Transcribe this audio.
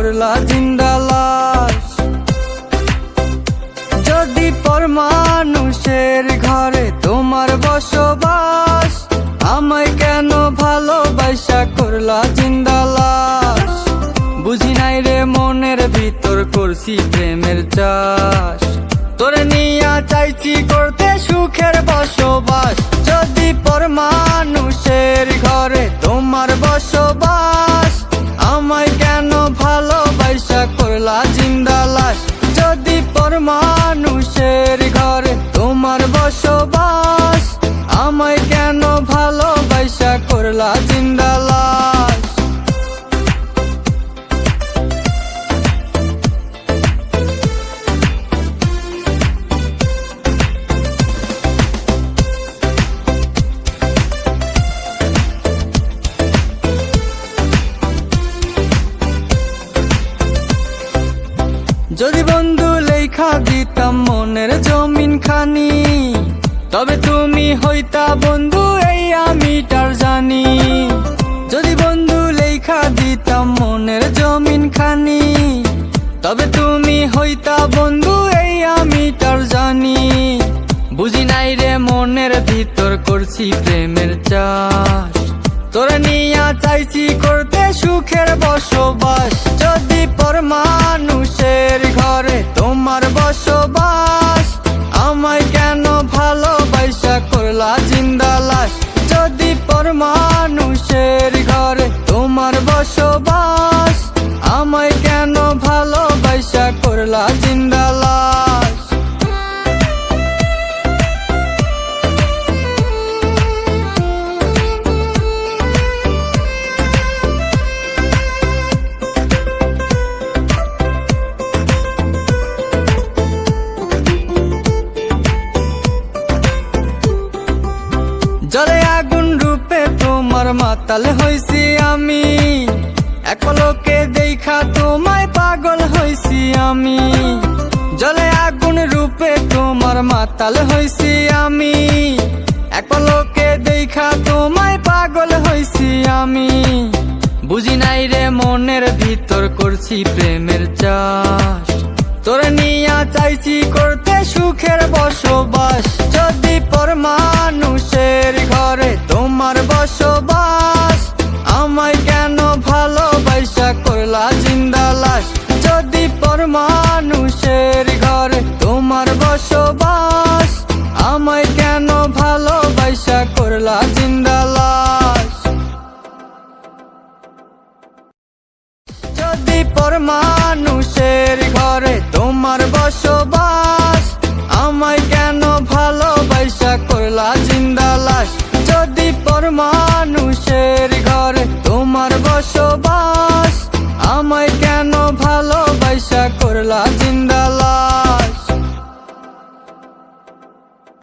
করলা জিন্দা লাশ। যদি পর মানুষের ঘরে তোমার বসবাস, আমায় কেন ভালোবাসা করলা জিন্দা লাশ। বুঝি নাই রে মনের ভিতর করছি প্রেমের চাষ, তোরে নিয়া চাইছি করতে সুখের বসবাস। যদি পর মানুষের ঘরে তোমার বসবাস, আমায় কেন ভালোবাসা করলা জিন্দা লাশ। যদি পর মানুষের ঘরে তোমার বসবাস, আমায় কেন ভালোবাসা করলা জিন্দা লাশ। যদি বন্ধু লেখা দিতাম মনের জমিন খানি, তবে তুমি হইতা বন্ধু এই আমিটার জানি। যদি বন্ধু লেখা দিতাম মনের জমিন খানি, তবে তুমি হইতা বন্ধু এই আমিটার জানি। বুঝি নাই রে মনের ভিতর করছি প্রেমের চাষ, তোরে নিয়া চাইছি করতে সুখের বসবাস। যদি পর মানুষের ঘরে তোমার বসবাস, আমায় কেন ভালোবাসা করলা জিন্দা লাশ। যদি পর মানুষের ঘরে তোমার বসবাস, আমায় কেন ভালোবাসা করলা জিন্দা লাশ। জলে আগুন রূপে তোমার মাতাল হইছি আমি, এক পলকে দেখা তোমায় পাগল হইছি আমি। জলে আগুন রূপে তোমার মাতাল হইছি আমি, এক পলকে দেখা তোমায় পাগল হইছি আমি। বুঝি নাই রে মনের ভিতর করছি প্রেমের চাষ, তোরে নিয়া চাইছি করতে সুখের বসবাস। যদি পর মানুষের ঘরে তোমার বসবাস, আমায় কেন ভালোবাসা করলা জিন্দা লাশ। যদি পর মানুষের ঘরে তোমার বসবাস, আমায় কেন ভালোবাসা করলা জিন্দা লাশ। যদি পর মানুষের ঘরে তোমার বসবাস, আমায় কেন ভালোবাসা করলা জিন্দা লাশ। যদি পর মানুষের ঘরে তোমার বসবাস, আমায় কেন ভালোবাসা করলা জিন্দা